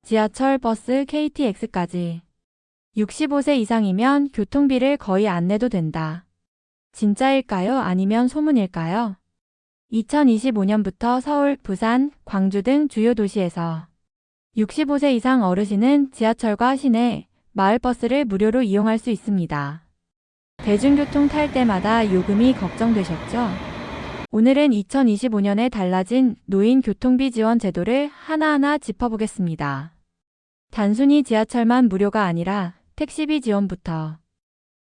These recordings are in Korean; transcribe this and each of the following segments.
지하철, 버스, KTX까지. 65세 이상이면 교통비를 거의 안 내도 된다. 진짜일까요? 아니면 소문일까요? 2025년부터 서울, 부산, 광주 등 주요 도시에서 65세 이상 어르신은 지하철과 시내, 마을버스를 무료로 이용할 수 있습니다. 대중교통 탈 때마다 요금이 걱정되셨죠? 오늘은 2025년에 달라진 노인 교통비 지원 제도를 하나하나 짚어보겠습니다. 단순히 지하철만 무료가 아니라 택시비 지원부터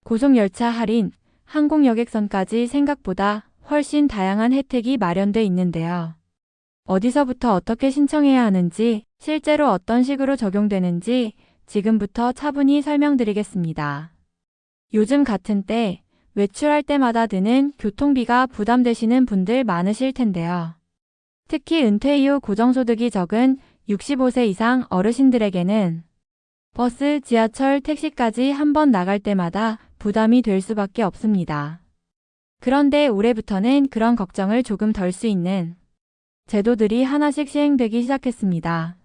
고속열차 할인, 항공여객선까지 생각보다 훨씬 다양한 혜택이 마련돼 있는데요. 어디서부터 어떻게 신청해야 하는지, 실제로 어떤 식으로 적용되는지 지금부터 차분히 설명드리겠습니다. 요즘 같은 때 외출할 때마다 드는 교통비가 부담되시는 분들 많으실 텐데요. 특히 은퇴 이후 고정소득이 적은 65세 이상 어르신들에게는 버스, 지하철, 택시까지 한 번 나갈 때마다 부담이 될 수밖에 없습니다. 그런데 올해부터는 그런 걱정을 조금 덜 수 있는 제도들이 하나씩 시행되기 시작했습니다.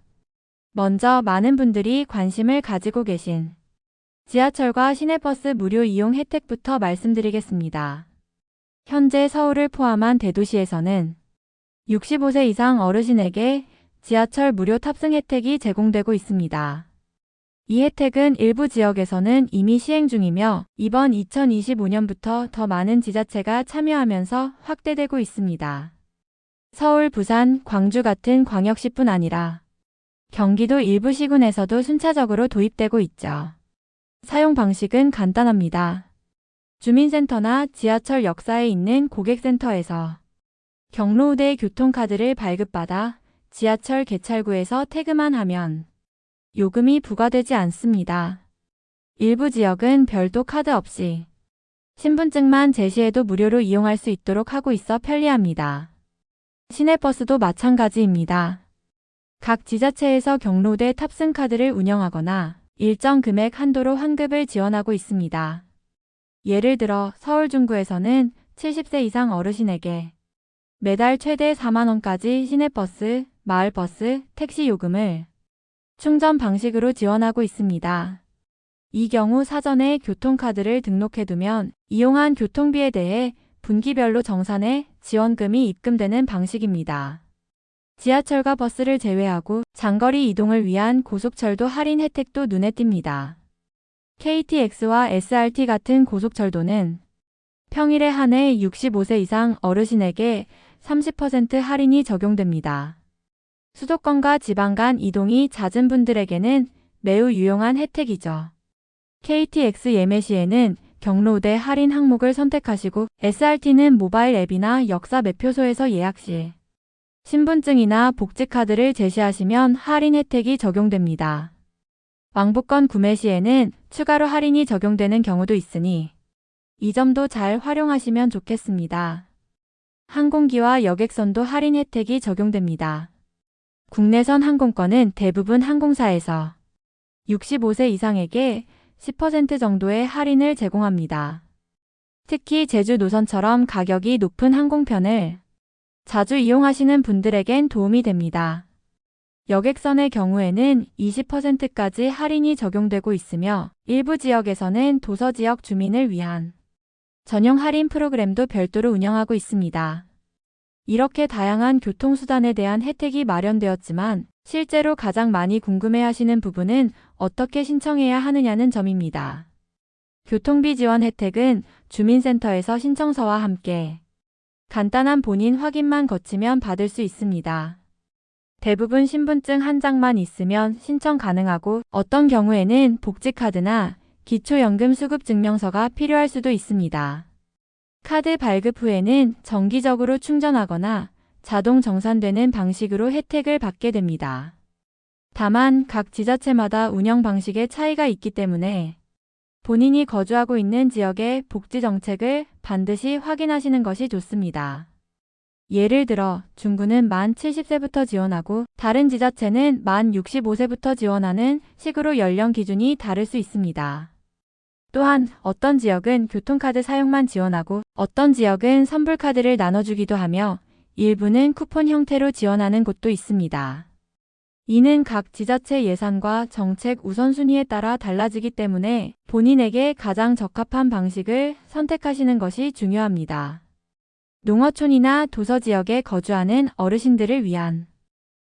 먼저 많은 분들이 관심을 가지고 계신 지하철과 시내버스 무료 이용 혜택부터 말씀드리겠습니다. 현재 서울을 포함한 대도시에서는 65세 이상 어르신에게 지하철 무료 탑승 혜택이 제공되고 있습니다. 이 혜택은 일부 지역에서는 이미 시행 중이며 이번 2025년부터 더 많은 지자체가 참여하면서 확대되고 있습니다. 서울, 부산, 광주 같은 광역시뿐 아니라 경기도 일부 시군에서도 순차적으로 도입되고 있죠. 사용 방식은 간단합니다. 주민센터나 지하철 역사에 있는 고객센터에서 경로우대 교통카드를 발급받아 지하철 개찰구에서 태그만 하면 요금이 부과되지 않습니다. 일부 지역은 별도 카드 없이 신분증만 제시해도 무료로 이용할 수 있도록 하고 있어 편리합니다. 시내버스도 마찬가지입니다. 각 지자체에서 경로우대 탑승카드를 운영하거나 일정 금액 한도로 환급을 지원하고 있습니다. 예를 들어 서울 중구에서는 70세 이상 어르신에게 매달 최대 4만원까지 시내버스, 마을버스, 택시 요금을 충전 방식으로 지원하고 있습니다. 이 경우 사전에 교통카드를 등록해두면 이용한 교통비에 대해 분기별로 정산해 지원금이 입금되는 방식입니다. 지하철과 버스를 제외하고 장거리 이동을 위한 고속철도 할인 혜택도 눈에 띕니다. KTX와 SRT 같은 고속철도는 평일에 한해 65세 이상 어르신에게 30% 할인이 적용됩니다. 수도권과 지방 간 이동이 잦은 분들에게는 매우 유용한 혜택이죠. KTX 예매 시에는 경로우대 할인 항목을 선택하시고 SRT는 모바일 앱이나 역사 매표소에서 예약 시 신분증이나 복지카드를 제시하시면 할인 혜택이 적용됩니다. 왕복권 구매 시에는 추가로 할인이 적용되는 경우도 있으니 이 점도 잘 활용하시면 좋겠습니다. 항공기와 여객선도 할인 혜택이 적용됩니다. 국내선 항공권은 대부분 항공사에서 65세 이상에게 10% 정도의 할인을 제공합니다. 특히 제주 노선처럼 가격이 높은 항공편을 자주 이용하시는 분들에겐 도움이 됩니다. 여객선의 경우에는 20%까지 할인이 적용되고 있으며 일부 지역에서는 도서 지역 주민을 위한 전용 할인 프로그램도 별도로 운영하고 있습니다. 이렇게 다양한 교통수단에 대한 혜택이 마련되었지만 실제로 가장 많이 궁금해하시는 부분은 어떻게 신청해야 하느냐는 점입니다. 교통비 지원 혜택은 주민센터에서 신청서와 함께 간단한 본인 확인만 거치면 받을 수 있습니다. 대부분 신분증 한 장만 있으면 신청 가능하고 어떤 경우에는 복지카드나 기초연금 수급 증명서가 필요할 수도 있습니다. 카드 발급 후에는 정기적으로 충전하거나 자동 정산되는 방식으로 혜택을 받게 됩니다. 다만 각 지자체마다 운영 방식의 차이가 있기 때문에 본인이 거주하고 있는 지역의 복지 정책을 반드시 확인하시는 것이 좋습니다. 예를 들어 중구는 만 70세부터 지원하고 다른 지자체는 만 65세부터 지원하는 식으로 연령 기준이 다를 수 있습니다. 또한 어떤 지역은 교통카드 사용만 지원하고 어떤 지역은 선불카드를 나눠주기도 하며 일부는 쿠폰 형태로 지원하는 곳도 있습니다. 이는 각 지자체 예산과 정책 우선순위에 따라 달라지기 때문에 본인에게 가장 적합한 방식을 선택하시는 것이 중요합니다. 농어촌이나 도서지역에 거주하는 어르신들을 위한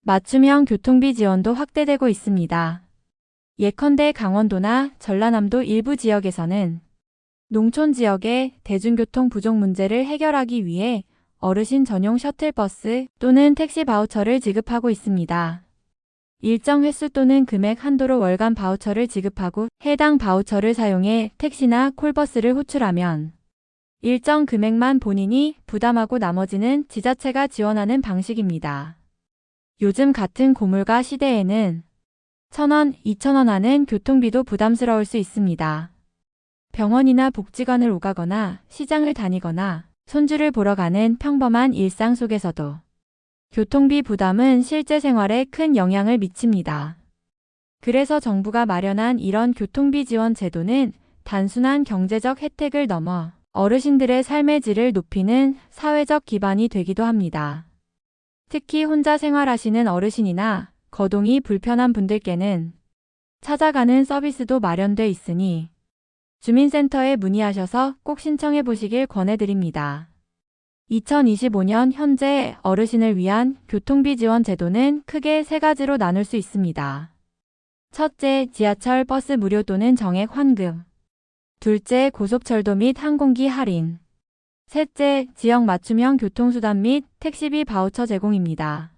맞춤형 교통비 지원도 확대되고 있습니다. 예컨대 강원도나 전라남도 일부 지역에서는 농촌 지역의 대중교통 부족 문제를 해결하기 위해 어르신 전용 셔틀버스 또는 택시 바우처를 지급하고 있습니다. 일정 횟수 또는 금액 한도로 월간 바우처를 지급하고 해당 바우처를 사용해 택시나 콜버스를 호출하면 일정 금액만 본인이 부담하고 나머지는 지자체가 지원하는 방식입니다. 요즘 같은 고물가 시대에는 1,000원, 2,000원 하는 교통비도 부담스러울 수 있습니다. 병원이나 복지관을 오가거나 시장을 다니거나 손주를 보러 가는 평범한 일상 속에서도 교통비 부담은 실제 생활에 큰 영향을 미칩니다. 그래서 정부가 마련한 이런 교통비 지원 제도는 단순한 경제적 혜택을 넘어 어르신들의 삶의 질을 높이는 사회적 기반이 되기도 합니다. 특히 혼자 생활하시는 어르신이나 거동이 불편한 분들께는 찾아가는 서비스도 마련돼 있으니 주민센터에 문의하셔서 꼭 신청해 보시길 권해드립니다. 2025년 현재 어르신을 위한 교통비 지원 제도는 크게 세 가지로 나눌 수 있습니다. 첫째, 지하철 버스 무료 또는 정액 환급. 둘째, 고속철도 및 항공기 할인. 셋째, 지역 맞춤형 교통수단 및 택시비 바우처 제공입니다.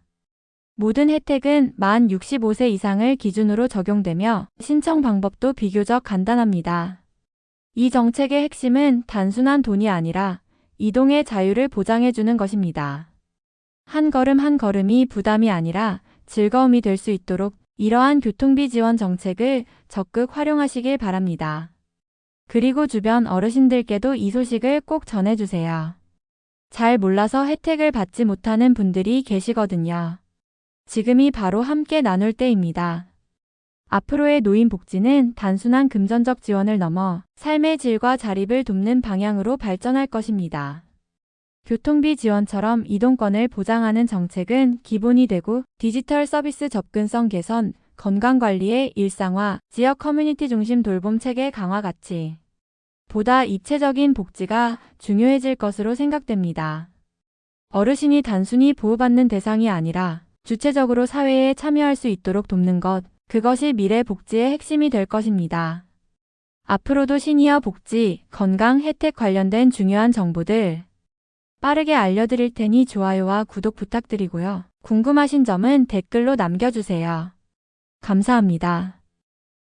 모든 혜택은 만 65세 이상을 기준으로 적용되며 신청 방법도 비교적 간단합니다. 이 정책의 핵심은 단순한 돈이 아니라 이동의 자유를 보장해주는 것입니다. 한 걸음 한 걸음이 부담이 아니라 즐거움이 될 수 있도록 이러한 교통비 지원 정책을 적극 활용하시길 바랍니다. 그리고 주변 어르신들께도 이 소식을 꼭 전해주세요. 잘 몰라서 혜택을 받지 못하는 분들이 계시거든요. 지금이 바로 함께 나눌 때입니다. 앞으로의 노인 복지는 단순한 금전적 지원을 넘어 삶의 질과 자립을 돕는 방향으로 발전할 것입니다. 교통비 지원처럼 이동권을 보장하는 정책은 기본이 되고 디지털 서비스 접근성 개선, 건강관리의 일상화, 지역 커뮤니티 중심 돌봄 체계 강화 같이 보다 입체적인 복지가 중요해질 것으로 생각됩니다. 어르신이 단순히 보호받는 대상이 아니라 주체적으로 사회에 참여할 수 있도록 돕는 것, 그것이 미래 복지의 핵심이 될 것입니다. 앞으로도 시니어 복지, 건강 혜택 관련된 중요한 정보들 빠르게 알려드릴 테니 좋아요와 구독 부탁드리고요. 궁금하신 점은 댓글로 남겨주세요. 감사합니다.